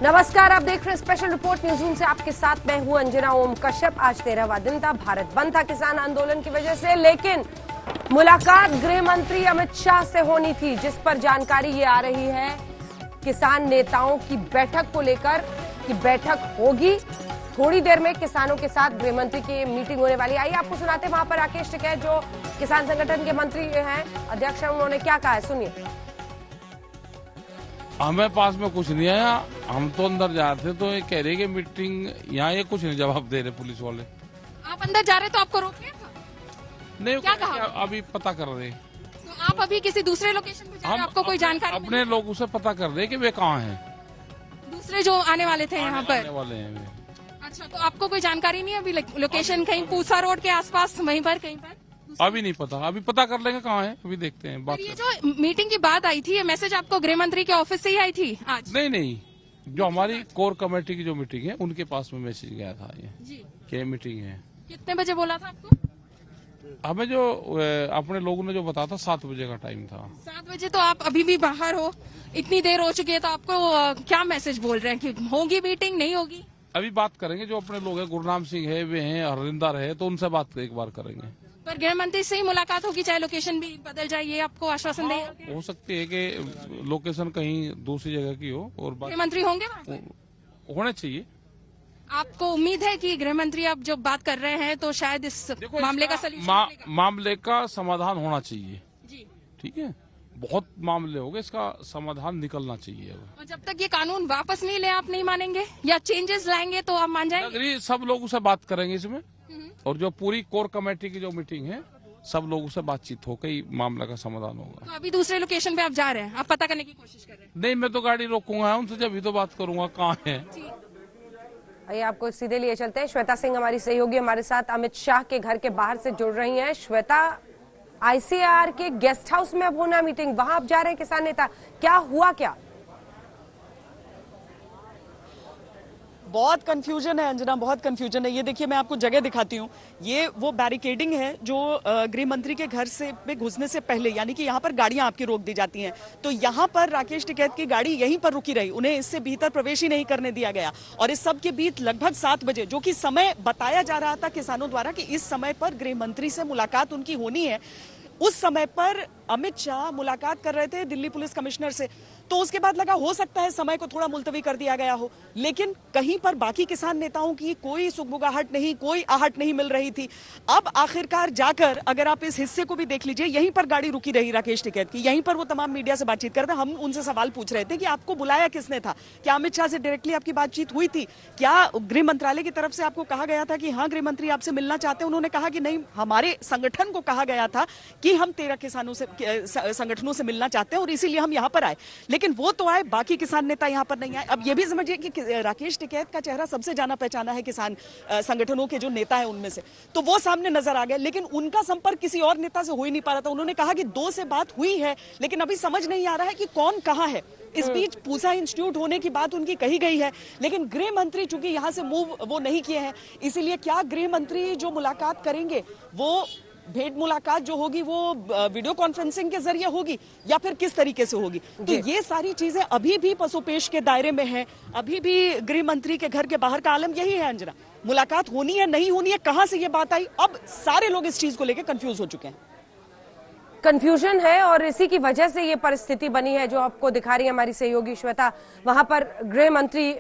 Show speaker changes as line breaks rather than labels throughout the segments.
नमस्कार, आप देख रहे हैं स्पेशल रिपोर्ट न्यूज रूम से। आपके साथ मैं हूं अंजना ओम कश्यप। आज 13वां दिन था, भारत बंद था किसान आंदोलन की वजह से, लेकिन मुलाकात गृह मंत्री अमित शाह से होनी थी, जिस पर जानकारी ये आ रही है किसान नेताओं की बैठक को लेकर कि बैठक होगी थोड़ी देर में किसानों के साथ। गृह मंत्री की मीटिंग होने वाली। आइए आपको सुनाते हैं वहां पर राकेश टिकैत जो किसान संगठन के मंत्री हैं, अध्यक्ष हैं, उन्होंने क्या कहा है, सुनिए।
हमें पास में कुछ नहीं आया, हम तो अंदर जा रहे थे तो ये कह रहे कि मीटिंग यहाँ, ये कुछ नहीं जवाब दे रहे पुलिस वाले।
आप अंदर जा रहे तो आपको रोक लिया था?
नहीं,
क्या कहा?
अभी पता कर रहे।
तो आप अभी किसी दूसरे लोकेशन पे जा रहे हैं, आपको कोई जानकारी?
अपने लोगों से पता कर रहे कि वे कहाँ हैं,
दूसरे जो आने वाले थे यहाँ पर।
आने वाले हैं वे।
अच्छा, तो आपको कोई जानकारी नहीं है अभी? लोकेशन कहीं पूसा रोड के आसपास, वहीं पर कहीं पर?
अभी नहीं पता, अभी पता कर लेंगे कहाँ है, अभी देखते हैं। बात
ये जो मीटिंग की बात आई थी, ये मैसेज आपको गृह मंत्री के ऑफिस से ही आई थी आज?
नहीं, जो हमारी कोर कमेटी की जो मीटिंग है उनके पास में मैसेज गया था ये
जी
क्या मीटिंग है।
कितने बजे बोला था आपको?
हमें जो अपने लोगों ने जो बताया था 7 बजे का टाइम था।
7 बजे? तो आप अभी भी बाहर हो, इतनी देर हो चुकी है, तो आपको क्या मैसेज बोल रहे हैं कि होगी मीटिंग, नहीं होगी?
अभी बात करेंगे, जो अपने लोग हैं, गुरनाम सिंह है, वे हैं, हरिंदर है, तो उनसे बात एक बार करेंगे।
पर गृह मंत्री से ही मुलाकात होगी, चाहे लोकेशन भी बदल जाए, ये आपको आश्वासन दें?
हो सकती है कि लोकेशन कहीं दूसरी जगह की हो और
गृह मंत्री होंगे वहाँ पे?
होने चाहिए।
आपको उम्मीद है कि गृह मंत्री आप जो बात कर रहे हैं तो शायद इस मामले का सलूशन
मामले का समाधान होना चाहिए
जी।
ठीक है, बहुत मामले हो गए, इसका समाधान निकलना चाहिए।
और जब तक ये कानून वापस नहीं ले, आप नहीं मानेंगे या चेंजेस लाएंगे तो आप मान जाएंगे?
सब लोगों से बात करेंगे इसमें, और जो पूरी कोर कमेटी की जो मीटिंग है, सब लोगों से बातचीत होकर ही मामला का समाधान होगा।
तो अभी दूसरे लोकेशन पे आप जा रहे हैं, आप पता करने की कोशिश कर रहे हैं?
नहीं, मैं तो गाड़ी रोकूंगा उनसे, जब भी तो बात करूंगा कहाँ है।
आइए आपको सीधे लिए चलते हैं। श्वेता सिंह हमारी सहयोगी हमारे साथ अमित शाह के घर के बाहर से जुड़ रही हैं। श्वेता, आईसीआर के गेस्ट हाउस में अब होना मीटिंग, वहां आप जा रहे हैं किसान नेता, क्या हुआ क्या?
बहुत कंफ्यूजन है अंजना, बहुत कंफ्यूजन है। ये देखिए, मैं आपको जगह दिखाती हूँ। ये वो बैरिकेडिंग है जो गृह मंत्री के घर से में घुसने से पहले, यानी कि यहाँ पर गाड़ियां आपकी रोक दी जाती हैं। तो यहाँ पर राकेश टिकैत की गाड़ी यहीं पर रुकी रही, उन्हें इससे भीतर प्रवेश ही नहीं करने दिया गया। और इस सब के बीच लगभग 7 बजे, जो कि समय बताया जा रहा था किसानों द्वारा कि इस समय पर गृह मंत्री से मुलाकात उनकी होनी है, उस समय पर अमित शाह मुलाकात कर रहे थे दिल्ली पुलिस कमिश्नर से। तो उसके बाद लगा हो सकता है समय को थोड़ा मुलतवी कर दिया गया हो, लेकिन कहीं पर बाकी किसान नेताओं की कोई सुगबुगाहट नहीं, कोई आहट नहीं मिल रही थी। अब आखिरकार जाकर अगर आप इस हिस्से को भी देख लीजिए, यहीं पर गाड़ी रुकी रही राकेश टिकैत की, यहीं पर वो तमाम मीडिया से बातचीत करते। हम उनसे सवाल पूछ रहे थे कि आपको बुलाया किसने था, क्या अमित शाह से डायरेक्टली आपकी बातचीत हुई थी, क्या गृह मंत्रालय की तरफ से आपको कहा गया था कि हाँ गृह मंत्री आपसे मिलना चाहते हैं? उन्होंने कहा कि नहीं, हमारे संगठन को कहा गया था कि हम 13 किसानों से संगठनों से मिलना चाहते हैं और इसीलिए हम यहाँ पर आए। लेकिन वो तो आए, बाकी किसान नेता यहाँ पर नहीं आए। अब ये भी समझिए कि राकेश टिकैत का चेहरा सबसे जाना पहचाना है किसान संगठनों के जो नेता है उनमें से, तो वो सामने नजर आ गए, लेकिन उनका संपर्क किसी और नेता से हो ही नहीं पा रहा था। उन्होंने कहा कि 2 से बात हुई है, लेकिन अभी समझ नहीं आ रहा है कि कौन कहाँ है। इस बीच पूसा इंस्टीट्यूट होने की बात उनकी कही गई है, लेकिन गृह मंत्री चूंकि यहाँ से मूव वो नहीं किए हैं, इसीलिए क्या गृह मंत्री जो मुलाकात करेंगे वो भेंट मुलाकात जो होगी वो वीडियो कॉन्फ्रेंसिंग के जरिए होगी या फिर किस तरीके से होगी? तो ये सारी चीजें अभी भी पसोपेश के दायरे में है। अभी भी गृह मंत्री के घर के बाहर का आलम यही है अंजना, मुलाकात होनी है नहीं होनी है, कहां से ये बात आई, अब सारे लोग इस चीज को लेकर कंफ्यूज हो चुके हैं।
कंफ्यूजन है और इसी की वजह से ये परिस्थिति बनी है जो आपको दिखा रही है हमारी सहयोगी श्वेता वहां पर गृह मंत्री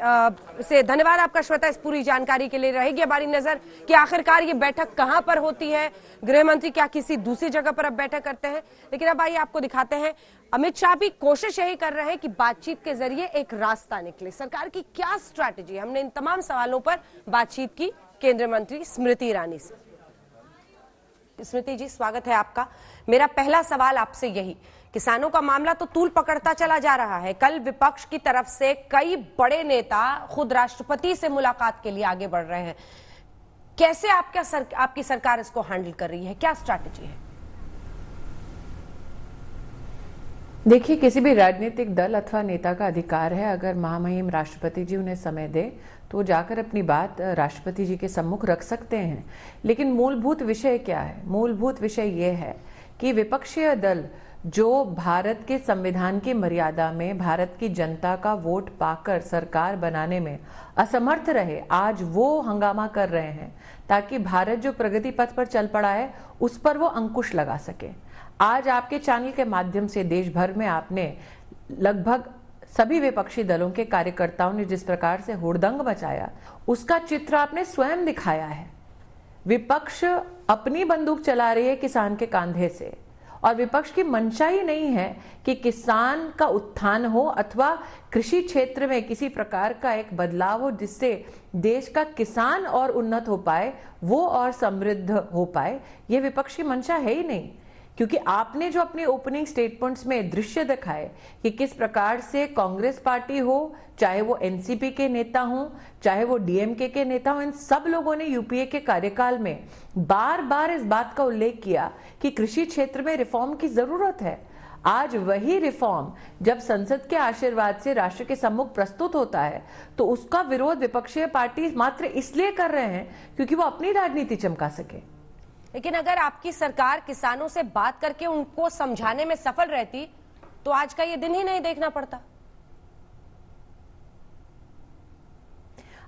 से। धन्यवाद आपका श्वेता इस पूरी जानकारी के लिए। रहेगी हमारी नजर कि आखिरकार ये बैठक कहां पर होती है, गृह मंत्री क्या किसी दूसरी जगह पर अब बैठक करते हैं। लेकिन अब आइए आपको दिखाते हैं, अमित शाह भी कोशिश यही कर रहे हैं कि बातचीत के जरिए एक रास्ता निकले। सरकार की क्या स्ट्रैटेजी है, हमने इन तमाम सवालों पर बातचीत की केंद्रीय मंत्री स्मृति ईरानी से। स्मृति जी, स्वागत है आपका। मेरा पहला सवाल आपसे यही, किसानों का मामला तो तूल पकड़ता चला जा रहा है। कल विपक्ष की तरफ से कई बड़े नेता खुद राष्ट्रपति से मुलाकात के लिए आगे बढ़ रहे हैं। कैसे आपकी सरकार इसको हैंडल कर रही है, क्या स्ट्रैटेजी है?
देखिए, किसी भी राजनीतिक दल अथवा नेता का अधिकार है, अगर महामहिम राष्ट्रपति जी उन्हें समय दे तो जाकर अपनी बात राष्ट्रपति जी के सम्मुख रख सकते हैं। लेकिन मूलभूत विषय क्या है? मूलभूत विषय ये है कि विपक्षीय दल जो भारत के संविधान की मर्यादा में भारत की जनता का वोट पाकर सरकार बनाने में असमर्थ रहे, आज वो हंगामा कर रहे हैं ताकि भारत जो प्रगति पथ पर चल पड़ा है उस पर वो अंकुश लगा सके। आज आपके चैनल के माध्यम से देश भर में आपने लगभग सभी विपक्षी दलों के कार्यकर्ताओं ने जिस प्रकार से हुड़दंग मचाया, उसका चित्र आपने स्वयं दिखाया है। विपक्ष अपनी बंदूक चला रही है किसान के कंधे से, और विपक्ष की मंशा ही नहीं है कि किसान का उत्थान हो अथवा कृषि क्षेत्र में किसी प्रकार का एक बदलाव हो जिससे देश का किसान और उन्नत हो पाए, वो और समृद्ध हो पाए। ये विपक्ष की मंशा है ही नहीं, क्योंकि आपने जो अपने ओपनिंग स्टेटमेंट्स में दृश्य दिखाए कि किस प्रकार से कांग्रेस पार्टी हो, चाहे वो एनसीपी के नेता हों, चाहे वो डीएमके के नेता हों, इन सब लोगों ने यूपीए के कार्यकाल में बार बार इस बात का उल्लेख किया कि कृषि क्षेत्र में रिफॉर्म की जरूरत है। आज वही रिफॉर्म जब संसद के आशीर्वाद से राष्ट्र के सम्मुख प्रस्तुत होता है तो उसका विरोध विपक्षी पार्टी मात्र इसलिए कर रहे हैं क्योंकि वो अपनी राजनीति चमका सके।
लेकिन अगर आपकी सरकार किसानों से बात करके उनको समझाने में सफल रहती तो आज का ये दिन ही नहीं देखना पड़ता।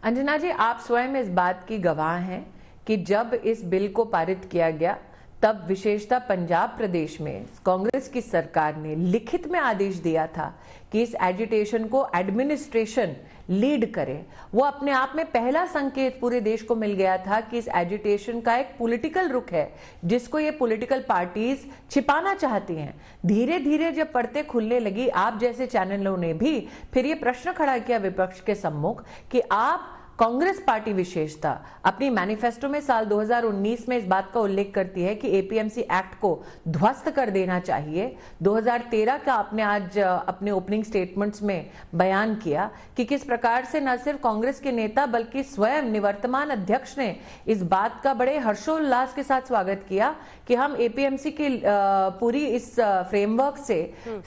अंजना जी, आप स्वयं इस बात की गवाह हैं कि जब इस बिल को पारित किया गया तब विशेषतः पंजाब प्रदेश में कांग्रेस की सरकार ने लिखित में आदेश दिया था कि इस एजिटेशन को एडमिनिस्ट्रेशन लीड करे। वो अपने आप में पहला संकेत पूरे देश को मिल गया था कि इस एजिटेशन का एक पॉलिटिकल रुख है जिसको ये पॉलिटिकल पार्टीज छिपाना चाहती हैं। धीरे धीरे जब परतें खुलने लगी, आप जैसे चैनलों ने भी फिर ये प्रश्न खड़ा किया विपक्ष के सम्मुख कि आप कांग्रेस पार्टी विशेषता अपनी मैनिफेस्टो में साल 2019 में इस बात का उल्लेख करती है कि एपीएमसी एक्ट को ध्वस्त कर देना चाहिए। 2013 का आपने आज अपने ओपनिंग स्टेटमेंट्स में बयान किया कि किस प्रकार से न सिर्फ कांग्रेस के नेता बल्कि स्वयं निवर्तमान अध्यक्ष ने इस बात का बड़े हर्षोल्लास के साथ स्वागत किया कि हम एपीएमसी की पूरी इस फ्रेमवर्क से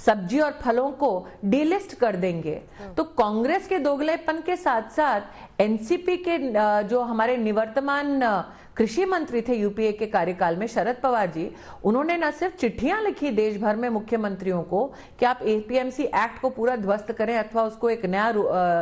सब्जी और फलों को डीलिस्ट कर देंगे। तो कांग्रेस के दोगलेपन के साथ साथ एनसीपी के जो हमारे निवर्तमान कृषि मंत्री थे यूपीए के कार्यकाल में शरद पवार जी, उन्होंने न सिर्फ चिट्ठियां लिखी देश भर में मुख्यमंत्रियों को कि आप एपीएमसी एक्ट को पूरा ध्वस्त करें अथवा उसको एक नया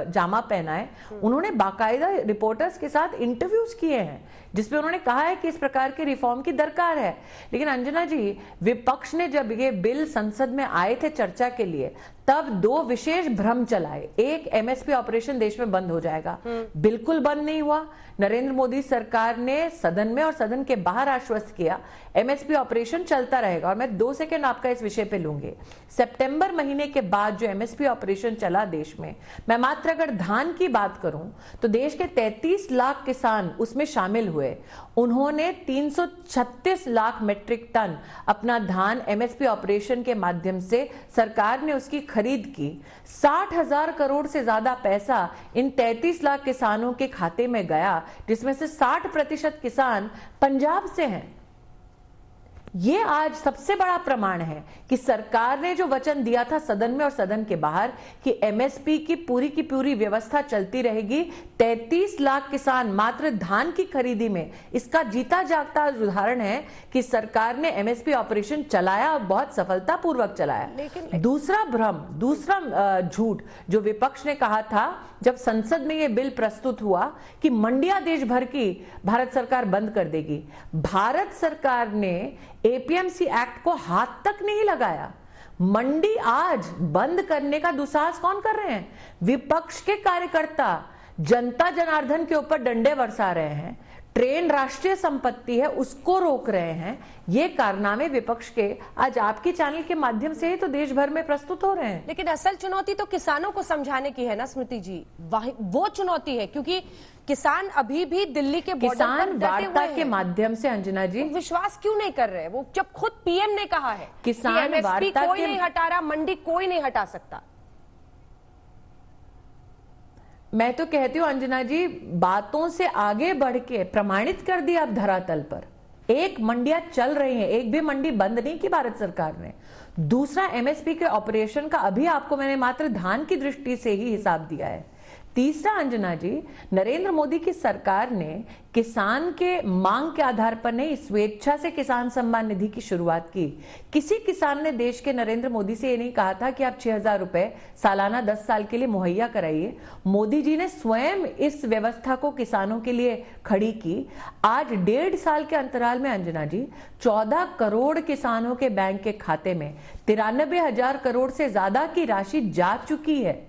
जामा पहनाएं, उन्होंने बाकायदा रिपोर्टर्स के साथ इंटरव्यूज किए हैं जिसमें उन्होंने कहा है कि इस प्रकार के रिफॉर्म की दरकार है। लेकिन अंजना जी, विपक्ष ने जब ये बिल संसद में आए थे चर्चा के लिए तब दो विशेष भ्रम चलाए। एक, एमएसपी ऑपरेशन देश में बंद हो जाएगा। बिल्कुल बंद नहीं हुआ। नरेंद्र मोदी सरकार ने सदन में और सदन के बाहर आश्वस्त किया एमएसपी ऑपरेशन चलता रहेगा। और मैं 2 सेकंड आपका इस विषय पे लूंगी। सितंबर महीने के बाद जो एमएसपी ऑपरेशन चला देश में, मैं मात्र अगर धान की बात करूं तो देश के 33 लाख किसान उसमें शामिल हुए। उन्होंने 336 लाख मीट्रिक टन अपना धान एमएसपी ऑपरेशन के माध्यम से सरकार ने उसकी खरीद की। 60,000 करोड़ से ज्यादा पैसा इन 33 लाख किसानों के खाते में गया, जिसमें से 60% किसान पंजाब से हैं। ये आज सबसे बड़ा प्रमाण है कि सरकार ने जो वचन दिया था सदन में और सदन के बाहर कि एमएसपी की पूरी व्यवस्था चलती रहेगी, 33 लाख किसान मात्र धान की खरीदी में, इसका जीता जागता उदाहरण है कि सरकार ने एमएसपी ऑपरेशन चलाया और बहुत सफलतापूर्वक चलाया। दूसरा भ्रम, दूसरा झूठ जो विपक्ष ने कहा था जब संसद में यह बिल प्रस्तुत हुआ कि मंडियां देश भर की भारत सरकार बंद कर देगी। भारत सरकार ने एपीएमसी एक्ट को हाथ तक नहीं लगाया। मंडी आज बंद करने का दुस्साहस कौन कर रहे हैं? विपक्ष के कार्यकर्ता जनता जनार्दन के ऊपर डंडे बरसा रहे हैं। ट्रेन राष्ट्रीय संपत्ति है, उसको रोक रहे हैं। ये कारनामे विपक्ष के आज आपके चैनल के माध्यम से ही तो देश भर में प्रस्तुत हो रहे हैं।
लेकिन असल चुनौती तो किसानों को समझाने की है ना स्मृति जी, वो चुनौती है क्योंकि किसान अभी भी दिल्ली के बॉर्डर पर डटे हुए हैं।
वार्ता के माध्यम से अंजना जी
विश्वास क्यों नहीं कर रहे? वो जब खुद पीएम ने कहा है
किसान
कि एमएसपी
वार्ता
कोई नहीं हटा रहा, मंडी कोई नहीं हटा सकता।
मैं तो कहती हूं अंजना जी, बातों से आगे बढ़ के प्रमाणित कर दिया अब धरातल पर। एक, मंडियां चल रही हैं, एक भी मंडी बंद नहीं की भारत सरकार ने। दूसरा, एमएसपी के ऑपरेशन का अभी आपको मैंने मात्र धान की दृष्टि से ही हिसाब दिया है। तीसरा अंजना जी, नरेंद्र मोदी की सरकार ने किसान के मांग के आधार पर नहीं, स्वेच्छा से किसान सम्मान निधि की शुरुआत की। किसी किसान ने देश के नरेंद्र मोदी से ये नहीं कहा था कि आप 6,000 रुपए सालाना 10 साल के लिए मुहैया कराइए। मोदी जी ने स्वयं इस व्यवस्था को किसानों के लिए खड़ी की। आज 1.5 साल के अंतराल में अंजना जी 14 करोड़ किसानों के बैंक के खाते में 93,000 करोड़ से ज्यादा की राशि जा चुकी है।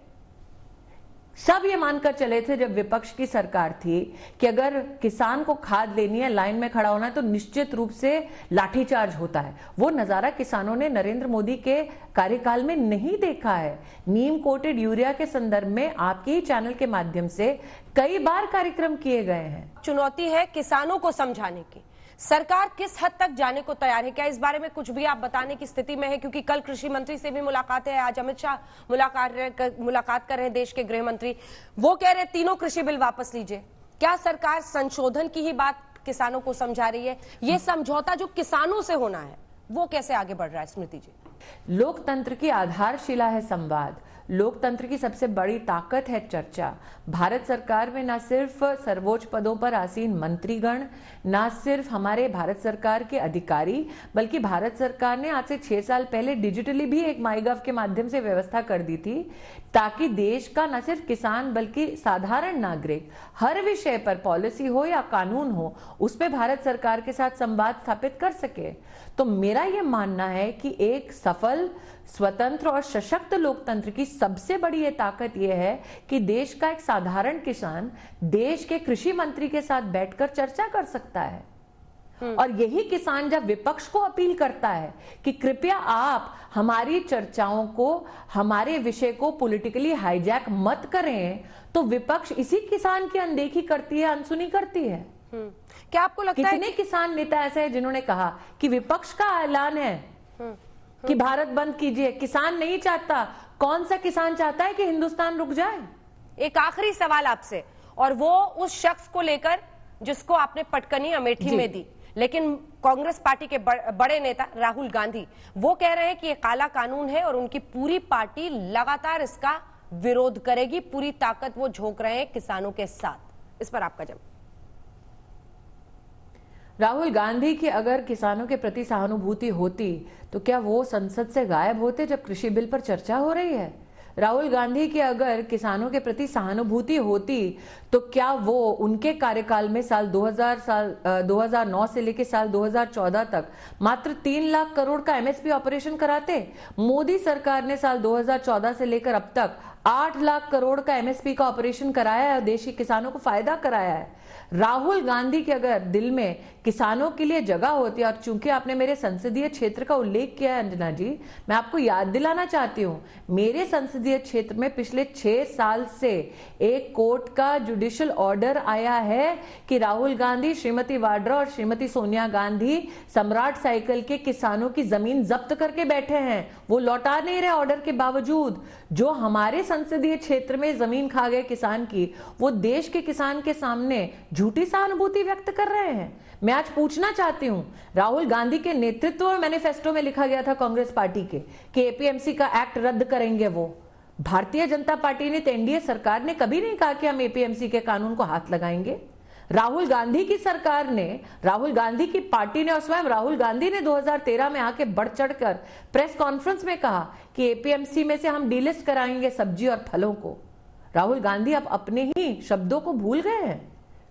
सब ये मानकर चले थे जब विपक्ष की सरकार थी कि अगर किसान को खाद लेनी है, लाइन में खड़ा होना है, तो निश्चित रूप से लाठीचार्ज होता है। वो नजारा किसानों ने नरेंद्र मोदी के कार्यकाल में नहीं देखा है। नीम कोटेड यूरिया के संदर्भ में आपके ही चैनल के माध्यम से कई बार कार्यक्रम किए गए हैं।
चुनौती है किसानों को समझाने की, सरकार किस हद तक जाने को तैयार है? क्या इस बारे में कुछ भी आप बताने की स्थिति में है? क्योंकि कल कृषि मंत्री से भी मुलाकात है, आज अमित शाह मुलाकात कर रहे हैं, देश के गृह मंत्री। वो कह रहे हैं तीनों कृषि बिल वापस लीजिए। क्या सरकार संशोधन की ही बात किसानों को समझा रही है? ये समझौता जो किसानों से होना है वो कैसे आगे बढ़ रहा है स्मृति जी?
लोकतंत्र की आधारशिला है संवाद। लोकतंत्र की सबसे बड़ी ताकत है चर्चा। भारत सरकार में न सिर्फ सर्वोच्च पदों पर आसीन मंत्रीगण, न सिर्फ हमारे भारत सरकार के अधिकारी, बल्कि भारत सरकार ने आज से 6 साल पहले डिजिटली भी एक माईगव के माध्यम से व्यवस्था कर दी थी, ताकि देश का न सिर्फ किसान बल्कि साधारण नागरिक हर विषय पर, पॉलिसी हो या कानून हो, उस पर भारत सरकार के साथ संवाद स्थापित कर सके। तो मेरा यह मानना है कि एक सफल, स्वतंत्र और सशक्त लोकतंत्र की सबसे बड़ी ये ताकत यह है कि देश का एक साधारण किसान देश के कृषि मंत्री के साथ बैठकर चर्चा कर सकता है। और यही किसान जब विपक्ष को अपील करता है कि कृपया आप हमारी चर्चाओं को, हमारे विषय को पॉलिटिकली हाईजैक मत करें, तो विपक्ष इसी किसान की अनदेखी करती है, अनसुनी करती है।
क्या आपको लगता है
कितने किसान नेता ऐसे हैं जिन्होंने कहा कि विपक्ष का ऐलान है कि भारत बंद कीजिए, किसान नहीं चाहता? कौन सा किसान चाहता है कि हिंदुस्तान रुक जाए?
एक आखिरी सवाल आपसे, और वो उस शख्स को लेकर जिसको आपने पटकनी अमेठी में दी, लेकिन कांग्रेस पार्टी के बड़े नेता राहुल गांधी वो कह रहे हैं कि ये काला कानून है और उनकी पूरी पार्टी लगातार इसका विरोध करेगी, पूरी ताकत वो झोंक रहे हैं किसानों के साथ। इस पर आपका जवाब?
राहुल गांधी की अगर किसानों के प्रति सहानुभूति होती तो क्या वो संसद से गायब होते जब कृषि बिल पर चर्चा हो रही है? राहुल गांधी की अगर किसानों के प्रति सहानुभूति होती तो क्या वो उनके कार्यकाल में साल 2009 से लेकर साल 2014 तक मात्र 3 लाख करोड़ का एमएसपी ऑपरेशन कराते? मोदी सरकार ने साल 2014 से लेकर अब तक 8 लाख करोड़ का एमएसपी का ऑपरेशन कराया है और देश के किसानों को फायदा कराया है। राहुल गांधी के अगर दिल में किसानों के लिए जगह होती है, और चूंकि आपने मेरे संसदीय क्षेत्र का उल्लेख किया है अंजना जी, मैं आपको याद दिलाना चाहती हूं, मेरे संसदीय क्षेत्र में पिछले 6 साल से एक कोर्ट का जुडिशियल ऑर्डर आया है कि राहुल गांधी, श्रीमती वाड्रा और श्रीमती सोनिया गांधी सम्राट साइकिल के किसानों की जमीन जब्त करके बैठे हैं। वो लौटा नहीं रहे ऑर्डर के बावजूद। जो हमारे संसदीय क्षेत्र में जमीन खा गए किसान की, वो देश के किसान के सामने झूठी सहानुभूति व्यक्त कर रहे हैं। मैं आज पूछना चाहती हूं, राहुल गांधी के नेतृत्व में मैनिफेस्टो में लिखा गया था कांग्रेस पार्टी के कि एपीएमसी का एक्ट रद्द करेंगे। वो भारतीय जनता पार्टी ने, एनडीए सरकार ने कभी नहीं कहा कि हम एपीएमसी के कानून को हाथ लगाएंगे। राहुल गांधी की सरकार ने, राहुल गांधी की पार्टी ने और स्वयं राहुल गांधी ने 2013 में आके बढ़ चढ़कर प्रेस कॉन्फ्रेंस में कहा कि एपीएमसी में से हम डीलिस्ट कराएंगे सब्जी और फलों को। राहुल गांधी अब अपने ही शब्दों को भूल गए हैं।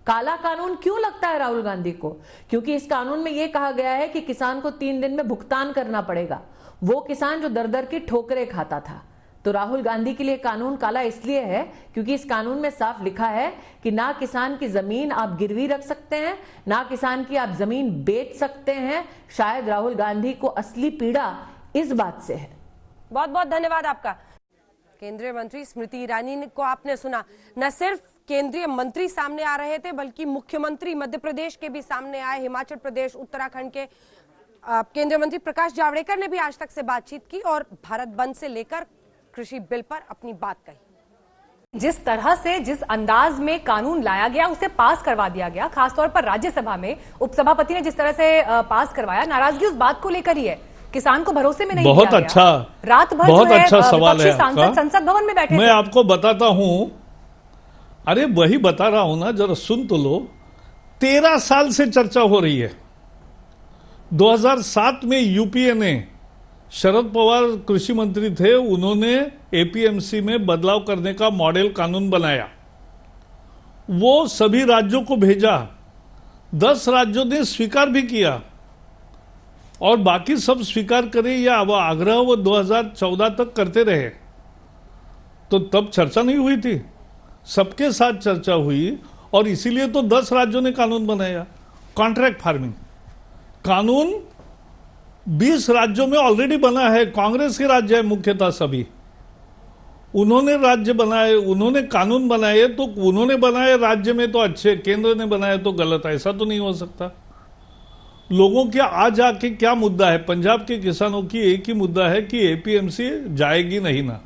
काला कानून क्यों लगता है राहुल गांधी को? क्योंकि इस कानून में यह कहा गया है कि किसान को 3 दिन में भुगतान करना पड़ेगा, वो किसान जो दर दर की ठोकरें खाता था। तो राहुल गांधी के लिए कानून काला इसलिए है क्योंकि इस कानून में साफ लिखा है कि ना किसान की जमीन आप गिरवी रख सकते हैं, ना किसान की आप जमीन बेच सकते हैं। शायद राहुल गांधी को असली पीड़ा इस बात से है।
बहुत बहुत धन्यवाद आपका। केंद्रीय मंत्री स्मृति ईरानी को आपने सुना, न सिर्फ केंद्रीय मंत्री सामने आ रहे थे बल्कि मुख्यमंत्री मध्य प्रदेश के भी सामने आए, हिमाचल प्रदेश, उत्तराखंड के केंद्रीय मंत्री प्रकाश जावड़ेकर ने भी आज तक से बातचीत की और भारत बंद से लेकर कृषि बिल पर अपनी बात कही।
जिस तरह से, जिस अंदाज में कानून लाया गया उसे पास करवा दिया गया, खासतौर पर राज्यसभा में उपसभापति ने जिस तरह से पास करवाया, नाराजगी उस बात को लेकर ही है। किसान को भरोसे में नहीं
बहुत
दिया
अच्छा
गया। रात भर
बहुत
जो है,
अच्छा सवाल है
सांसद संसद भवन में बैठे
मैं आपको बताता हूं अरे वही बता रहा हूं ना, जरा सुन तो लो। 13 साल से चर्चा हो रही है। 2007 में यूपीए ने, शरद पवार कृषि मंत्री थे, उन्होंने एपीएमसी में बदलाव करने का मॉडल कानून बनाया, वो सभी राज्यों को भेजा, 10 राज्यों ने स्वीकार भी किया और बाकी सब स्वीकार करे या वो आग्रह वो 2014 तक करते रहे। तो तब चर्चा नहीं हुई थी, सबके साथ चर्चा हुई और इसीलिए तो 10 राज्यों ने कानून बनाया। कॉन्ट्रैक्ट फार्मिंग कानून 20 राज्यों में ऑलरेडी बना है, कांग्रेस के राज्य है मुख्यतः सभी, उन्होंने राज्य बनाए, उन्होंने कानून बनाए, तो उन्होंने बनाए राज्य में तो अच्छे, केंद्र ने बनाए तो गलत, ऐसा तो नहीं हो सकता। लोगों के आज आके क्या मुद्दा है, पंजाब के किसानों की एक ही मुद्दा है कि एपीएमसी जाएगी नहीं ना।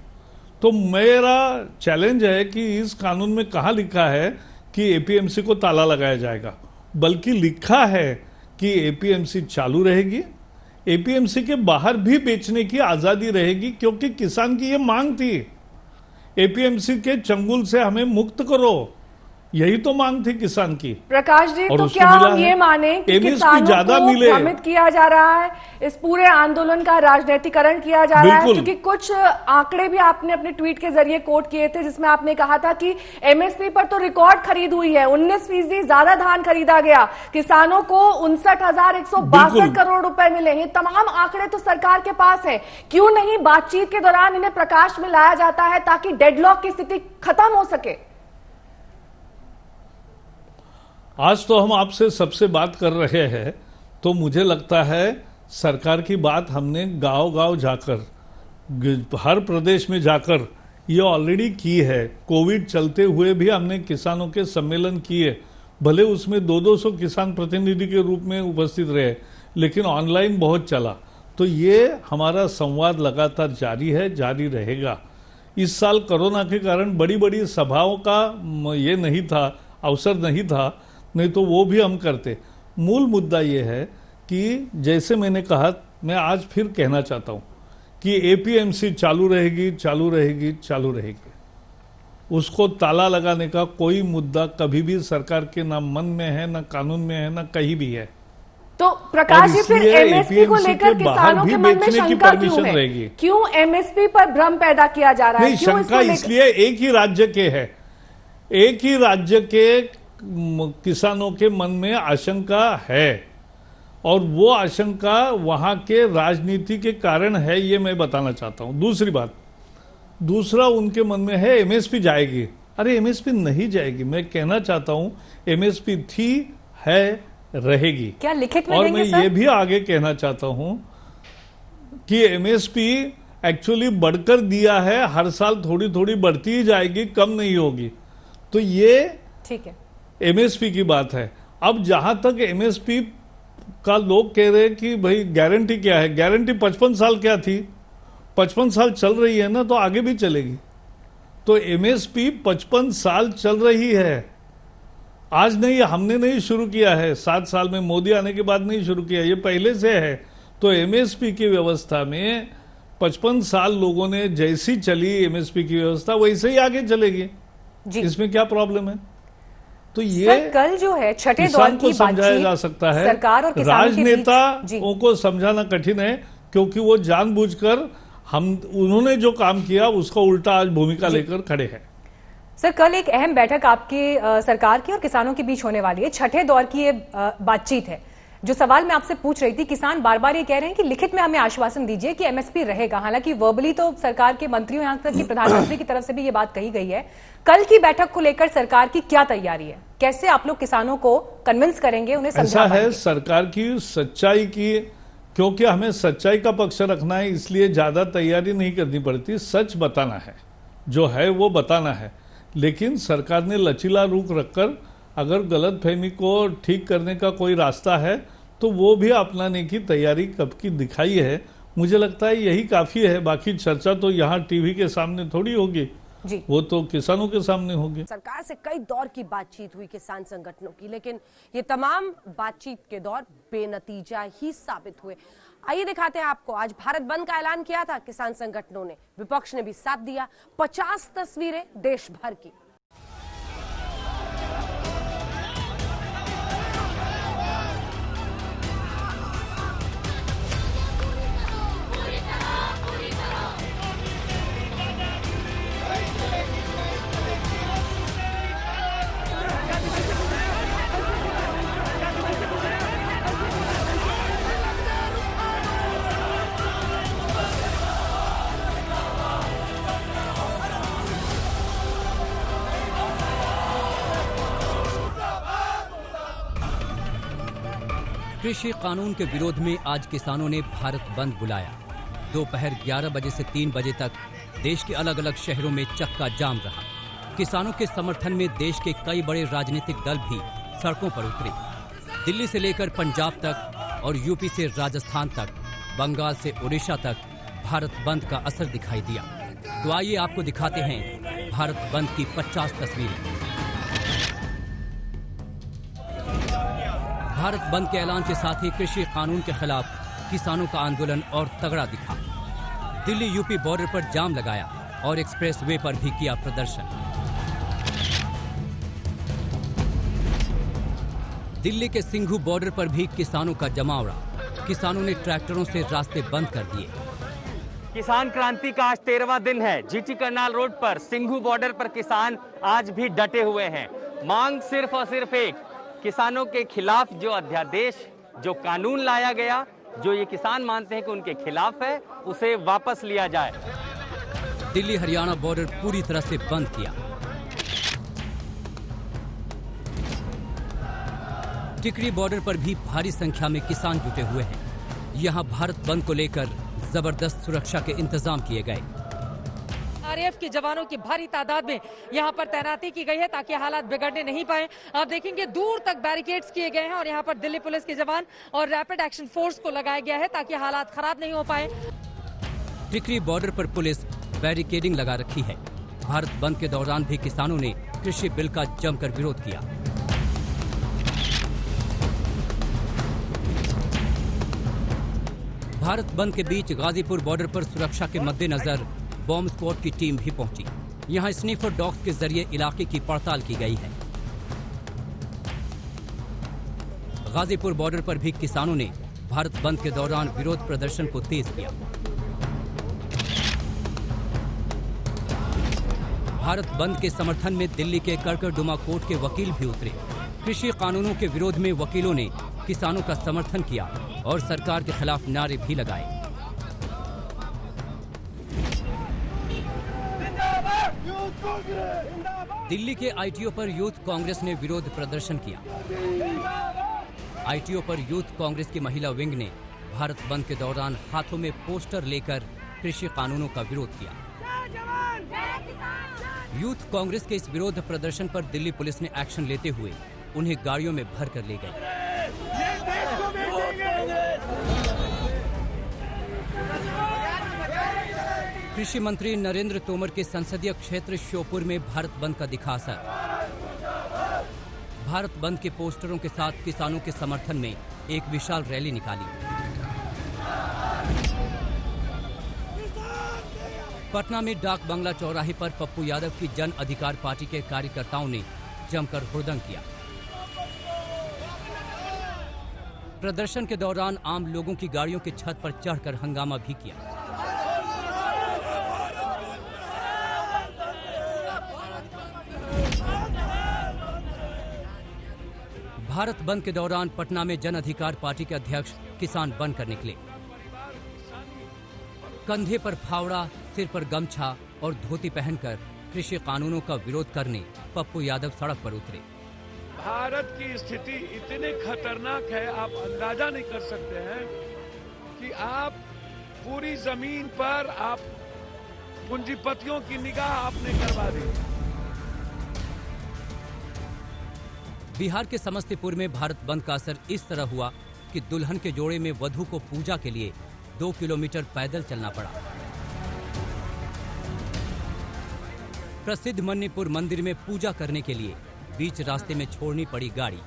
तो मेरा चैलेंज है कि इस कानून में कहां लिखा है कि एपीएमसी को ताला लगाया जाएगा, बल्कि लिखा है कि एपीएमसी चालू रहेगी, एपीएमसी के बाहर भी बेचने की आजादी रहेगी, क्योंकि किसान की ये मांग थी, एपीएमसी के चंगुल से हमें मुक्त करो, यही तो मांग थी किसान की।
प्रकाश जी,
और
तो
उसको
क्या
मिला
हम
है।
ये माने कि
MSP
किसानों
ज्यादा
को
मिले।
भ्रमित किया जा रहा है, इस पूरे आंदोलन का राजनीतिकरण किया जा रहा है?
बिल्कुल।
क्योंकि कुछ आंकड़े भी आपने अपने ट्वीट के जरिए कोट किए थे, जिसमें आपने कहा था कि एमएसपी पर तो रिकॉर्ड खरीद हुई है, 19% ज्यादा धान खरीदा गया, किसानों को 59,162 करोड़ रुपए मिले। ये तमाम आंकड़े तो सरकार के पास है, क्यों नहीं बातचीत के दौरान इन्हें प्रकाश में लाया जाता है ताकि डेडलॉक की स्थिति खत्म हो सके?
आज तो हम आपसे सबसे बात कर रहे हैं, तो मुझे लगता है सरकार की बात हमने गांव-गांव जाकर, हर प्रदेश में जाकर ये ऑलरेडी की है। कोविड चलते हुए भी हमने किसानों के सम्मेलन किए, भले उसमें 200 किसान प्रतिनिधि के रूप में उपस्थित रहे, लेकिन ऑनलाइन बहुत चला। तो ये हमारा संवाद लगातार जारी है, जारी रहेगा। इस साल कोरोना के कारण बड़ी बड़ी सभाओं का ये नहीं था, अवसर नहीं था, नहीं तो वो भी हम करते। मूल मुद्दा ये है कि जैसे मैंने कहा, मैं आज फिर कहना चाहता हूं कि एपीएमसी चालू रहेगी, चालू रहेगी, चालू रहेगी। उसको ताला लगाने का कोई मुद्दा कभी भी सरकार के ना मन में है, ना कानून में है, ना कहीं भी है।
तो प्रकाश जी, फिर एमएसपी को लेकर किसानों के मन में शंका क्यों है? क्यों एमएसपी पर भ्रम पैदा किया जा रहा है?
नहीं, शंका इसलिए एक ही राज्य के है, एक ही राज्य के किसानों के मन में आशंका है और वो आशंका वहां के राजनीति के कारण है, ये मैं बताना चाहता हूं। दूसरी बात, दूसरा उनके मन में है एमएसपी जाएगी। अरे एमएसपी नहीं जाएगी, मैं कहना चाहता हूं एमएसपी थी, है, रहेगी।
क्या लिखित में
और
देंगे
मैं
सर?
ये भी आगे कहना चाहता हूं कि एमएसपी एक्चुअली बढ़कर दिया है, हर साल थोड़ी थोड़ी बढ़ती ही जाएगी, कम नहीं होगी। तो ये
ठीक है,
एमएसपी की बात है। अब जहां तक एमएसपी का लोग कह रहे हैं कि भाई गारंटी क्या है, गारंटी 55 साल क्या थी, 55 साल चल रही है ना, तो आगे भी चलेगी। तो एमएसपी 55 साल चल रही है, आज नहीं, हमने नहीं शुरू किया है, 7 साल में मोदी आने के बाद नहीं शुरू किया, ये पहले से है। तो एमएसपी की व्यवस्था में 55 साल लोगों ने जैसी चली एमएसपी की व्यवस्था, वैसे ही आगे चलेगी
जी।
इसमें क्या प्रॉब्लम है? तो ये
सर, कल जो है छठे दौर
किसान को
की
समझाया जा सकता है,
सरकार और किसानों के बीच-
राजनेताओं को समझाना कठिन है, क्योंकि वो जानबूझकर उन्होंने जो काम किया उसका उल्टा आज भूमिका लेकर खड़े हैं।
सर, कल एक अहम बैठक आपकी सरकार की और किसानों के बीच होने वाली है, छठे दौर की ये बातचीत है। जो सवाल मैं आपसे पूछ रही थी, किसान बार बार ये कह रहे हैं कि लिखित में हमें आश्वासन दीजिए कि एमएसपी रहेगा। हालांकि वर्बली तो सरकार के मंत्रियों, यहां तक कि प्रधानमंत्री की तरफ से भी ये बात कही गई है। कल की बैठक को लेकर सरकार की क्या तैयारी है? कैसे आप लोग किसानों को कन्विंस करेंगे, उन्हें समझा
ऐसा है
पाएंगे?
सरकार की सच्चाई की, क्योंकि हमें सच्चाई का पक्ष रखना है, इसलिए ज्यादा तैयारी नहीं करनी पड़ती, सच बताना है, जो है वो बताना है। लेकिन सरकार ने लचीला रुख रखकर अगर गलतफहमी को ठीक करने का कोई रास्ता है तो वो भी अपनाने की तैयारी कब की दिखाई है। मुझे लगता है यही काफी है, बाकी चर्चा तो यहाँ टीवी के सामने थोड़ी होगी
जी।
वो तो किसानों के सामने होगी।
सरकार से कई दौर की बातचीत हुई किसान संगठनों की, लेकिन ये तमाम बातचीत के दौर बेनतीजा ही साबित हुए। आइए दिखाते हैं आपको, आज भारत बंद का ऐलान किया था किसान संगठनों ने, विपक्ष ने भी साथ दिया। 50 तस्वीरें देश भर की।
कृषि कानून के विरोध में आज किसानों ने भारत बंद बुलाया। दोपहर 11 बजे से 3 बजे तक देश के अलग अलग शहरों में चक्का जाम रहा। किसानों के समर्थन में देश के कई बड़े राजनीतिक दल भी सड़कों पर उतरे। दिल्ली से लेकर पंजाब तक और यूपी से राजस्थान तक, बंगाल से उड़ीसा तक भारत बंद का असर दिखाई दिया। तो आइए आपको दिखाते हैं भारत बंद की 50 तस्वीरें। भारत बंद के ऐलान के साथ ही कृषि कानून के खिलाफ किसानों का आंदोलन और तगड़ा दिखा। दिल्ली यूपी बॉर्डर पर जाम लगाया और एक्सप्रेस वे पर भी किया प्रदर्शन। दिल्ली के सिंघू बॉर्डर पर भी किसानों का जमावड़ा। किसानों ने ट्रैक्टरों से रास्ते बंद कर दिए।
किसान क्रांति का आज 13वां दिन है। जीटी करनाल रोड पर सिंघू बॉर्डर पर किसान आज भी डटे हुए हैं। मांग सिर्फ और सिर्फ एक, किसानों के खिलाफ जो अध्यादेश, जो कानून लाया गया, जो ये किसान मानते हैं कि उनके खिलाफ है, उसे वापस लिया जाए।
दिल्ली हरियाणा बॉर्डर पूरी तरह से बंद किया। टिकरी बॉर्डर पर भी भारी संख्या में किसान जुटे हुए हैं। यहां भारत बंद को लेकर जबरदस्त सुरक्षा के इंतजाम किए गए।
आरएएफ के जवानों की भारी तादाद में यहाँ पर तैनाती की गई है ताकि हालात बिगड़ने नहीं पाए। आप देखेंगे दूर तक बैरिकेड्स किए गए हैं और यहाँ पर दिल्ली पुलिस के जवान और रैपिड एक्शन फोर्स को लगाया गया है ताकि हालात खराब नहीं हो पाए।
टिकरी बॉर्डर पर पुलिस बैरिकेडिंग लगा रखी है। भारत बंद के दौरान भी किसानों ने कृषि बिल का जमकर विरोध किया। भारत बंद के बीच गाजीपुर बॉर्डर पर सुरक्षा के मद्देनजर बॉम्ब स्क्वाड की टीम भी पहुंची। यहां स्नीफर डॉग्स के जरिए इलाके की पड़ताल की गई है। गाजीपुर बॉर्डर पर भी किसानों ने भारत बंद के दौरान विरोध प्रदर्शन को तेज किया। भारत बंद के समर्थन में दिल्ली के कड़कड़डुमा कोर्ट के वकील भी उतरे। कृषि कानूनों के विरोध में वकीलों ने किसानों का समर्थन किया और सरकार के खिलाफ नारे भी लगाए। दिल्ली के आईटीओ पर यूथ कांग्रेस ने विरोध प्रदर्शन किया। आईटीओ पर यूथ कांग्रेस की महिला विंग ने भारत बंद के दौरान हाथों में पोस्टर लेकर कृषि कानूनों का विरोध किया। यूथ कांग्रेस के इस विरोध प्रदर्शन पर दिल्ली पुलिस ने एक्शन लेते हुए उन्हें गाड़ियों में भर कर ले गई। कृषि मंत्री नरेंद्र तोमर के संसदीय क्षेत्र श्योपुर में भारत बंद का दिखा असर। भारत बंद के पोस्टरों के साथ किसानों के समर्थन में एक विशाल रैली निकाली। पटना में डाक बंगला चौराहे पर पप्पू यादव की जन अधिकार पार्टी के कार्यकर्ताओं ने जमकर हुड़दंग किया। प्रदर्शन के दौरान आम लोगों की गाड़ियों की छत पर चढ़कर हंगामा भी किया। भारत बंद के दौरान पटना में जन अधिकार पार्टी के अध्यक्ष किसान बनकर निकले। कंधे पर फावड़ा, सिर पर गमछा और धोती पहनकर कृषि कानूनों का विरोध करने पप्पू यादव सड़क पर उतरे।
भारत की स्थिति इतनी खतरनाक है, आप अंदाजा नहीं कर सकते हैं कि आप पूरी जमीन पर आप पूंजीपतियों की निगाह आपने करवा दी।
बिहार के समस्तीपुर में भारत बंद का असर इस तरह हुआ कि दुल्हन के जोड़े में वधू को पूजा के लिए 2 किलोमीटर पैदल चलना पड़ा। प्रसिद्ध मन्नीपुर मंदिर में पूजा करने के लिए बीच रास्ते में छोड़नी पड़ी गाड़ी।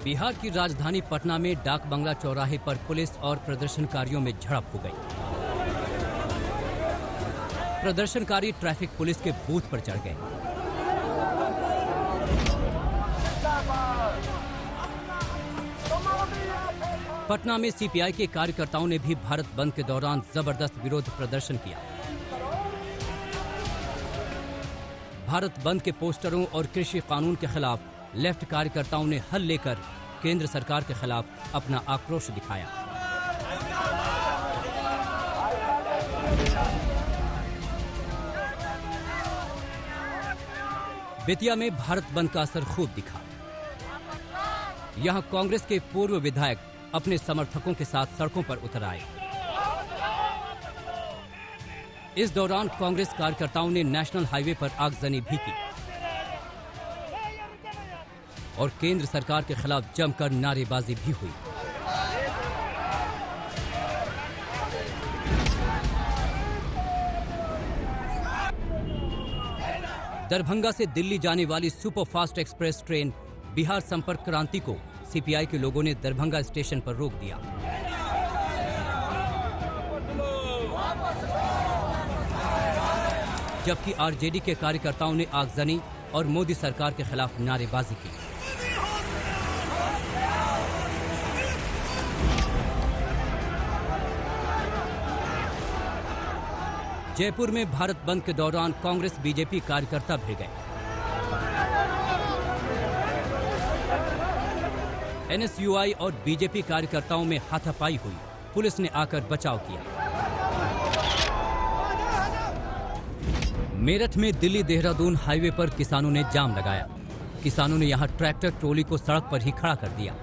बिहार की राजधानी पटना में डाक बंगला चौराहे पर पुलिस और प्रदर्शनकारियों में झड़प हो गई। प्रदर्शनकारी ट्रैफिक पुलिस के बूथ पर चढ़ गए। पटना में सीपीआई के कार्यकर्ताओं ने भी भारत बंद के दौरान जबरदस्त विरोध प्रदर्शन किया। भारत बंद के पोस्टरों और कृषि कानून के खिलाफ लेफ्ट कार्यकर्ताओं ने हल लेकर केंद्र सरकार के खिलाफ अपना आक्रोश दिखाया। बेतिया में भारत बंद का असर खूब दिखा। यहां कांग्रेस के पूर्व विधायक अपने समर्थकों के साथ सड़कों पर उतर आए। इस दौरान कांग्रेस कार्यकर्ताओं ने नेशनल हाईवे पर आगजनी भी की और केंद्र सरकार के खिलाफ जमकर नारेबाजी भी हुई। दरभंगा से दिल्ली जाने वाली सुपरफास्ट एक्सप्रेस ट्रेन बिहार संपर्क क्रांति को सीपीआई के लोगों ने दरभंगा स्टेशन पर रोक दिया। जबकि आरजेडी के कार्यकर्ताओं ने आगजनी और मोदी सरकार के खिलाफ नारेबाजी की। जयपुर में भारत बंद के दौरान कांग्रेस बीजेपी कार्यकर्ता भिड़ गए। एनएसयूआई और बीजेपी कार्यकर्ताओं में हाथापाई हुई। पुलिस ने आकर बचाव किया। मेरठ में दिल्ली देहरादून हाईवे पर किसानों ने जाम लगाया। किसानों ने यहां ट्रैक्टर ट्रॉली को सड़क पर ही खड़ा कर दिया।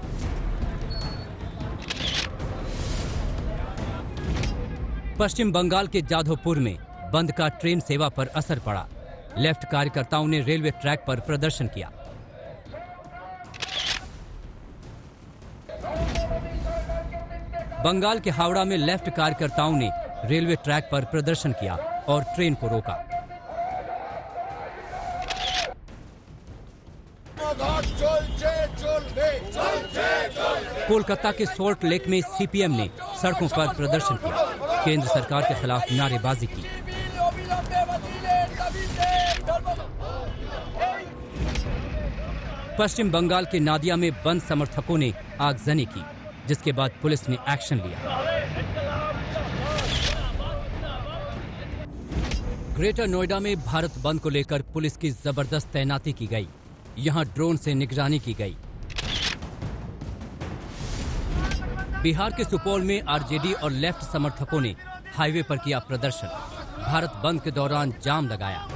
पश्चिम बंगाल के जाधवपुर में बंद का ट्रेन सेवा पर असर पड़ा। लेफ्ट कार्यकर्ताओं ने रेलवे ट्रैक पर प्रदर्शन किया। बंगाल के हावड़ा में लेफ्ट कार्यकर्ताओं ने रेलवे ट्रैक पर प्रदर्शन किया और ट्रेन को रोका। कोलकाता के सॉल्ट लेक में सीपीएम ने सड़कों पर प्रदर्शन किया। केंद्र सरकार के खिलाफ नारेबाजी की। पश्चिम बंगाल के नादिया में बंद समर्थकों ने आगजनी की, जिसके बाद पुलिस ने एक्शन लिया। ग्रेटर नोएडा में भारत बंद को लेकर पुलिस की जबरदस्त तैनाती की गई। यहां ड्रोन से निगरानी की गई। बिहार के सुपौल में आरजेडी और लेफ्ट समर्थकों ने हाईवे पर किया प्रदर्शन। भारत बंद के दौरान जाम लगाया।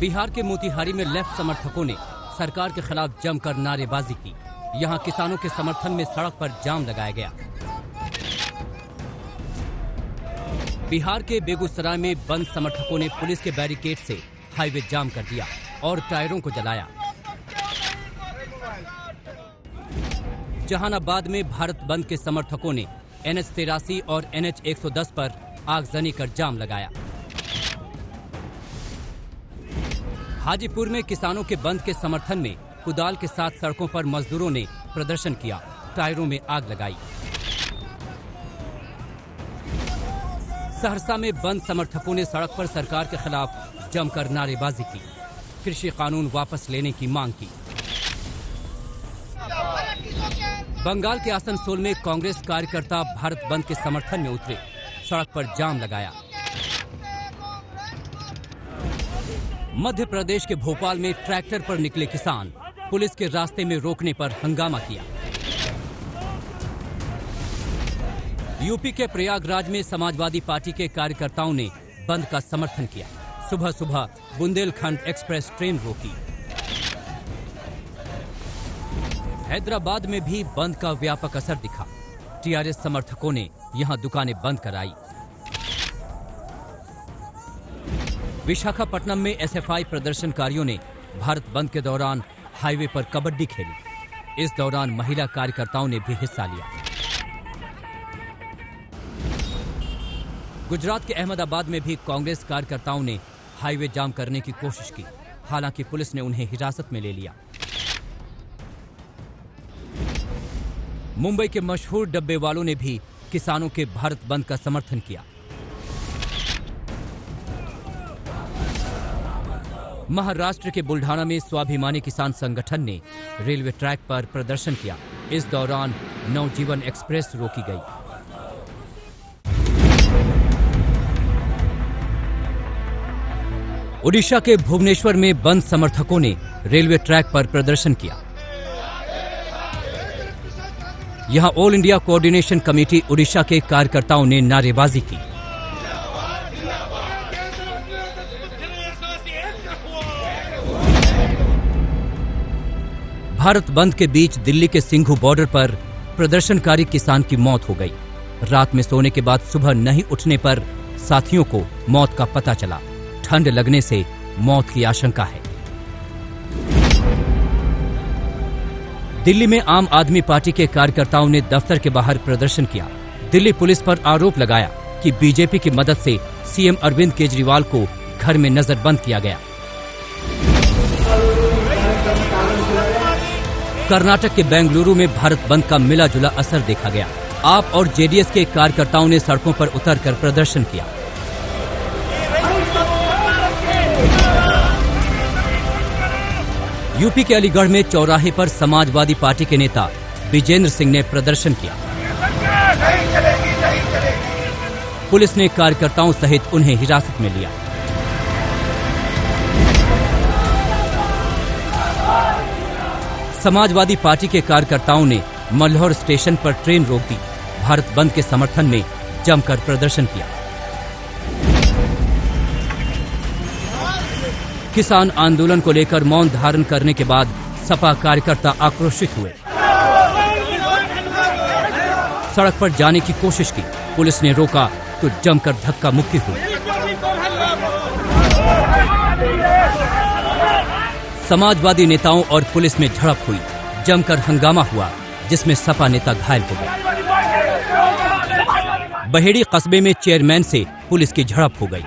बिहार के मोतिहारी में लेफ्ट समर्थकों ने सरकार के खिलाफ जमकर नारेबाजी की। यहां किसानों के समर्थन में सड़क पर जाम लगाया गया। बिहार के बेगूसराय में बंद समर्थकों ने पुलिस के बैरिकेड से हाईवे जाम कर दिया और टायरों को जलाया। जहानाबाद में भारत बंद के समर्थकों ने NH-83 और NH-110 पर आगजनी कर जाम लगाया। हाजीपुर में किसानों के बंद के समर्थन में कुदाल के साथ सड़कों पर मजदूरों ने प्रदर्शन किया, टायरों में आग लगाई। सहरसा में बंद समर्थकों ने सड़क पर सरकार के खिलाफ जमकर नारेबाजी की। कृषि कानून वापस लेने की मांग की। बंगाल के आसनसोल में कांग्रेस कार्यकर्ता भारत बंद के समर्थन में उतरे, सड़क पर जाम लगाया। मध्य प्रदेश के भोपाल में ट्रैक्टर पर निकले किसान पुलिस के रास्ते में रोकने पर हंगामा किया। यूपी के प्रयागराज में समाजवादी पार्टी के कार्यकर्ताओं ने बंद का समर्थन किया। सुबह सुबह बुंदेलखंड एक्सप्रेस ट्रेन रोकी। हैदराबाद में भी बंद का व्यापक असर दिखा। टीआरएस समर्थकों ने यहां दुकानें बंद कराई। विशाखापट्टनम में एसएफआई प्रदर्शनकारियों ने भारत बंद के दौरान हाईवे पर कबड्डी खेली। इस दौरान महिला कार्यकर्ताओं ने भी हिस्सा लिया। गुजरात के अहमदाबाद में भी कांग्रेस कार्यकर्ताओं ने हाईवे जाम करने की कोशिश की। हालांकि पुलिस ने उन्हें हिरासत में ले लिया। मुंबई के मशहूर डब्बे वालों ने भी किसानों के भारत बंद का समर्थन किया। महाराष्ट्र के बुल्ढाना में स्वाभिमानी किसान संगठन ने रेलवे ट्रैक पर प्रदर्शन किया। इस दौरान नवजीवन एक्सप्रेस रोकी गई। ओडिशा के भुवनेश्वर में बंद समर्थकों ने रेलवे ट्रैक पर प्रदर्शन किया। यहां all India coordination committee Odisha के कार्यकर्ताओं ने नारेबाजी की। भारत बंद के बीच दिल्ली के सिंघू बॉर्डर पर प्रदर्शनकारी किसान की मौत हो गई। रात में सोने के बाद सुबह नहीं उठने पर साथियों को मौत का पता चला। ठंड लगने से मौत की आशंका है। दिल्ली में आम आदमी पार्टी के कार्यकर्ताओं ने दफ्तर के बाहर प्रदर्शन किया। दिल्ली पुलिस पर आरोप लगाया कि बीजेपी की मदद से सीएम अरविंद केजरीवाल को घर में नजरबंद किया गया। कर्नाटक के बेंगलुरु में भारत बंद का मिला जुला असर देखा गया। आप और जेडीएस के कार्यकर्ताओं ने सड़कों पर उतरकर प्रदर्शन किया। यूपी के अलीगढ़ में चौराहे पर समाजवादी पार्टी के नेता विजेंद्र सिंह ने प्रदर्शन किया। पुलिस ने कार्यकर्ताओं सहित उन्हें हिरासत में लिया। समाजवादी पार्टी के कार्यकर्ताओं ने मल्हौर स्टेशन पर ट्रेन रोक दी। भारत बंद के समर्थन में जमकर प्रदर्शन किया। किसान आंदोलन को लेकर मौन धारण करने के बाद सपा कार्यकर्ता आक्रोशित हुए। सड़क पर जाने की कोशिश की, पुलिस ने रोका तो जमकर धक्का मुक्की हुई। समाजवादी नेताओं और पुलिस में झड़प हुई। जमकर हंगामा हुआ, जिसमें सपा नेता घायल हो गए। बहेड़ी कस्बे में चेयरमैन से पुलिस की झड़प हो गई।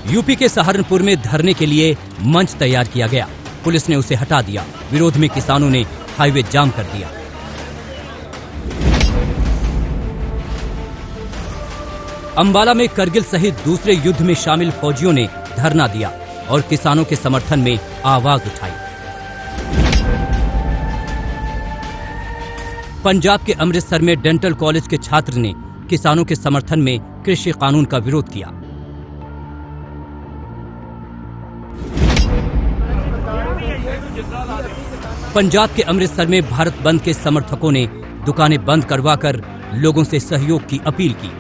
यूपी के सहारनपुर में धरने के लिए मंच तैयार किया गया। पुलिस ने उसे हटा दिया। विरोध में किसानों ने हाईवे जाम कर दिया। अंबाला में करगिल सहित दूसरे युद्ध में शामिल फौजियों ने धरना दिया और किसानों के समर्थन में आवाज उठाई। पंजाब के अमृतसर में डेंटल कॉलेज के छात्र ने किसानों के समर्थन में कृषि कानून का विरोध किया। पंजाब के अमृतसर में भारत बंद के समर्थकों ने दुकानें बंद करवाकर लोगों से सहयोग की अपील की।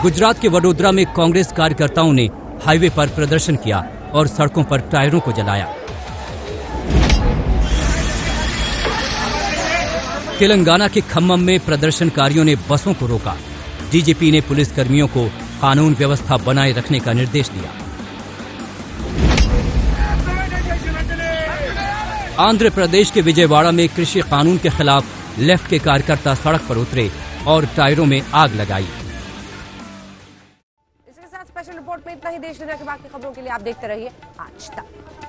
गुजरात के वडोदरा में कांग्रेस कार्यकर्ताओं ने हाईवे पर प्रदर्शन किया और सड़कों पर टायरों को जलाया। तेलंगाना के खम्मम में प्रदर्शनकारियों ने बसों को रोका। डीजीपी ने पुलिसकर्मियों को कानून व्यवस्था बनाए रखने का निर्देश दिया। आंध्र प्रदेश के विजयवाड़ा में कृषि कानून के खिलाफ लेफ्ट के कार्यकर्ता सड़क पर उतरे और टायरों में आग लगाई।
इसके साथ स्पेशल रिपोर्ट में इतना ही। देश दुनिया की बाकी खबरों के लिए आप देखते रहिए आज तक।